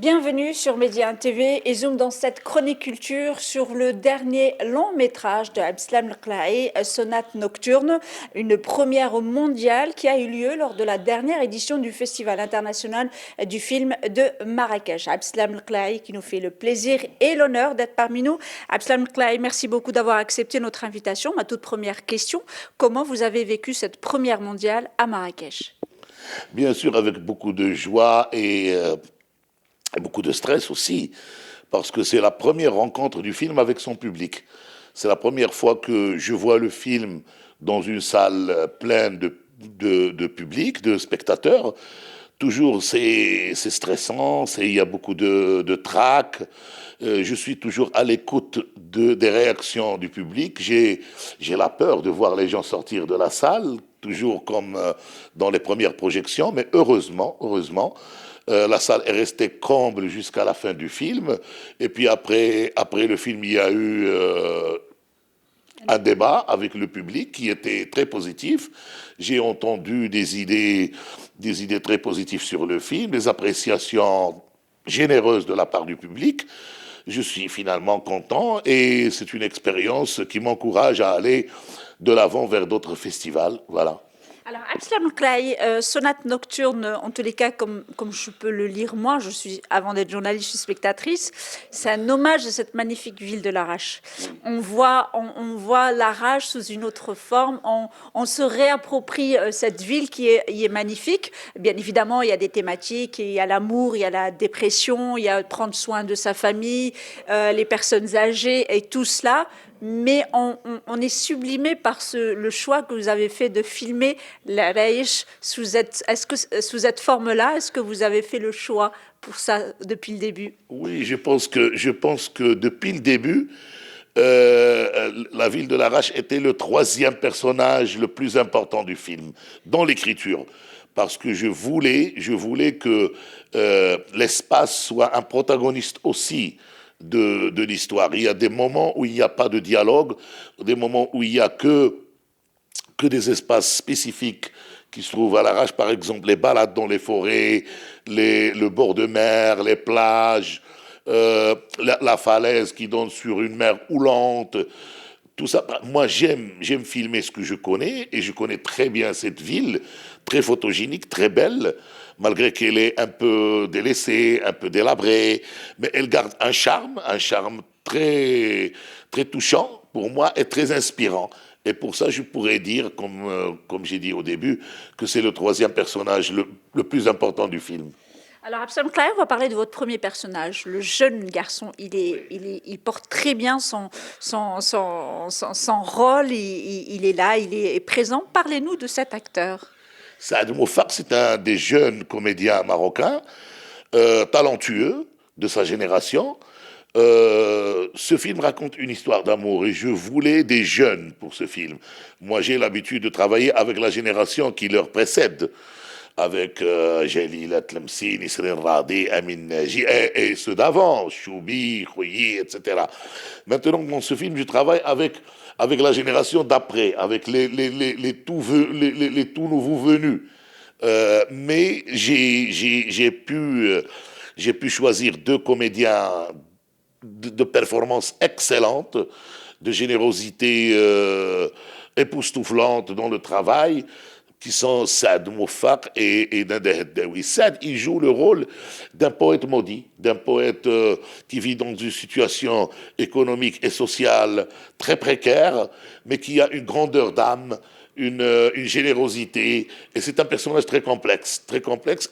Bienvenue sur Média TV et Zoom dans cette chronique culture sur le dernier long métrage de Abdeslam Lqlahi, Sonate Nocturne, une première mondiale qui a eu lieu lors de la dernière édition du Festival international du film de Marrakech. Abdeslam Lqlahi qui nous fait le plaisir et l'honneur d'être parmi nous. Abdeslam Lqlahi, merci beaucoup d'avoir accepté notre invitation. Ma toute première question, comment vous avez vécu cette première mondiale à Marrakech? Bien sûr, avec beaucoup de joie et beaucoup de stress aussi, parce que c'est la première rencontre du film avec son public. C'est la première fois que je vois le film dans une salle pleine de public, de spectateurs. Toujours, c'est stressant, il y a beaucoup de trac. Je suis toujours à l'écoute des réactions du public. J'ai la peur de voir les gens sortir de la salle, toujours comme dans les premières projections, mais heureusement, la salle est restée comble jusqu'à la fin du film. Et puis après le film, il y a eu un débat avec le public qui était très positif. J'ai entendu des idées très positives sur le film, des appréciations généreuses de la part du public. Je suis finalement content et c'est une expérience qui m'encourage à aller de l'avant vers d'autres festivals. Voilà. Alors, Abdeslam Lqlahi, Sonate Nocturne, en tous les cas, comme je peux le lire moi, avant d'être journaliste, je suis spectatrice, c'est un hommage à cette magnifique ville de Larache. On voit Larache sous une autre forme, on se réapproprie cette ville qui est magnifique. Bien évidemment, il y a des thématiques, il y a l'amour, il y a la dépression, il y a prendre soin de sa famille, les personnes âgées et tout cela. Mais on est sublimé par le choix que vous avez fait de filmer la Raïch sous cette forme-là. Est-ce que vous avez fait le choix pour ça depuis le début? Oui, je pense que depuis le début, la ville de Larache était le troisième personnage le plus important du film, dans l'écriture. Parce que je voulais que l'espace soit un protagoniste aussi de l'histoire. Il y a des moments où il n'y a pas de dialogue, des moments où il n'y a que des espaces spécifiques qui se trouvent à Larache, par exemple les balades dans les forêts, le bord de mer, les plages, la falaise qui donne sur une mer houlante. Tout ça, moi j'aime filmer ce que je connais et je connais très bien cette ville, très photogénique, très belle, malgré qu'elle est un peu délaissée, un peu délabrée, mais elle garde un charme très, très touchant pour moi et très inspirant. Et pour ça, je pourrais dire, comme j'ai dit au début, que c'est le troisième personnage le plus important du film. Alors, Abdeslam Lqlahi, on va parler de votre premier personnage, le jeune garçon. Il porte très bien son rôle, il est là, il est présent. Parlez-nous de cet acteur. Saad Moufar, c'est un des jeunes comédiens marocains, talentueux de sa génération. Ce film raconte une histoire d'amour et je voulais des jeunes pour ce film. Moi, j'ai l'habitude de travailler avec la génération qui leur précède, avec Jalila Tlemcine, Isrine Radi, Amin Naji et ceux d'avant, Choubi, Khouyi, etc. Maintenant, dans ce film, je travaille avec la génération d'après, avec les tout nouveaux venus. Mais j'ai pu choisir deux comédiens de performances excellentes, de générosité époustouflante dans le travail, qui sont Saad Moufaq et Nader Heddaoui. Saad, il joue le rôle d'un poète maudit, d'un poète qui vit dans une situation économique et sociale très précaire, mais qui a une grandeur d'âme, une générosité, et c'est un personnage très complexe,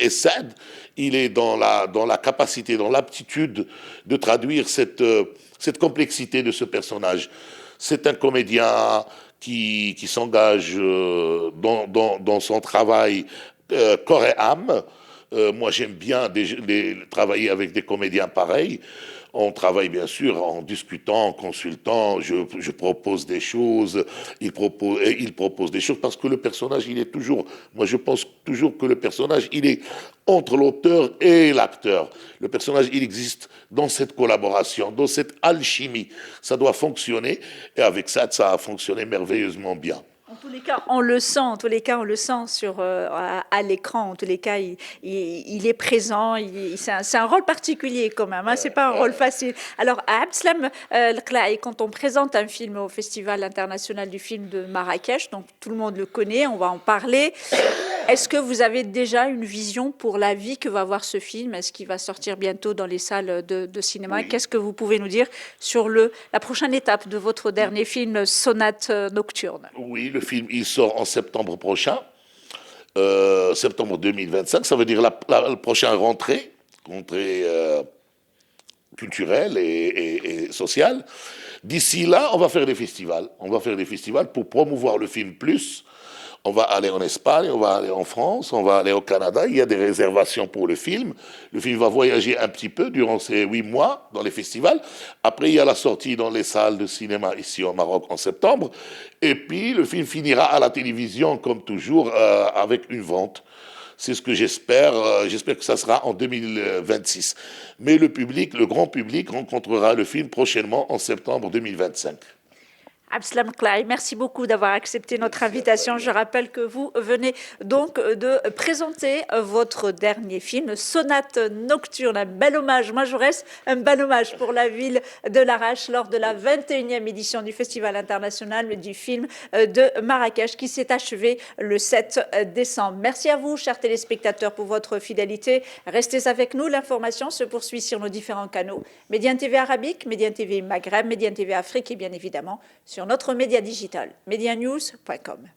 et Saad, il est dans la capacité, dans l'aptitude de traduire cette complexité de ce personnage. C'est un comédien qui s'engage dans son travail corps et âme. Moi, j'aime bien travailler avec des comédiens pareils. On travaille bien sûr en discutant, en consultant. Je propose des choses, il propose des choses parce que le personnage, il est toujours. Moi, je pense toujours que le personnage, il est entre l'auteur et l'acteur. Le personnage, il existe dans cette collaboration, dans cette alchimie. Ça doit fonctionner et avec ça a fonctionné merveilleusement bien. tous les cas, on le sent. En tous les cas, on le sent à l'écran. En tous les cas, il est présent. C'est un rôle particulier quand même. Hein, c'est pas un rôle facile. Alors, à Abdeslam Lqlaï, quand on présente un film au Festival international du film de Marrakech, donc tout le monde le connaît, on va en parler. Est-ce que vous avez déjà une vision pour la vie que va avoir ce film? Est-ce qu'il va sortir bientôt dans les salles de cinéma? Oui. Qu'est-ce que vous pouvez nous dire sur la prochaine étape de votre dernier film, Sonate nocturne? Oui, le film, il sort en septembre prochain, septembre 2025. Ça veut dire la prochaine rentrée culturelle et sociale. D'ici là, on va faire des festivals. On va faire des festivals pour promouvoir le film plus. On va aller en Espagne, on va aller en France, on va aller au Canada. Il y a des réservations pour le film. Le film va voyager un petit peu durant ces 8 mois dans les festivals. Après, il y a la sortie dans les salles de cinéma ici au Maroc en septembre. Et puis, le film finira à la télévision, comme toujours, avec une vente. C'est ce que j'espère. J'espère que ça sera en 2026. Mais le public, le grand public, rencontrera le film prochainement en septembre 2025. Abdeslam Lqlaï, merci beaucoup d'avoir accepté notre invitation. Je rappelle que vous venez donc de présenter votre dernier film, Sonate nocturne, un bel hommage majoresse, un bel hommage pour la ville de Larache lors de la 21e édition du Festival international du film de Marrakech qui s'est achevé le 7 décembre. Merci à vous, chers téléspectateurs, pour votre fidélité. Restez avec nous, l'information se poursuit sur nos différents canaux. Médiane TV Arabique, Médiane TV Maghreb, Médiane TV Afrique et bien évidemment sur notre média digital, medianews.com.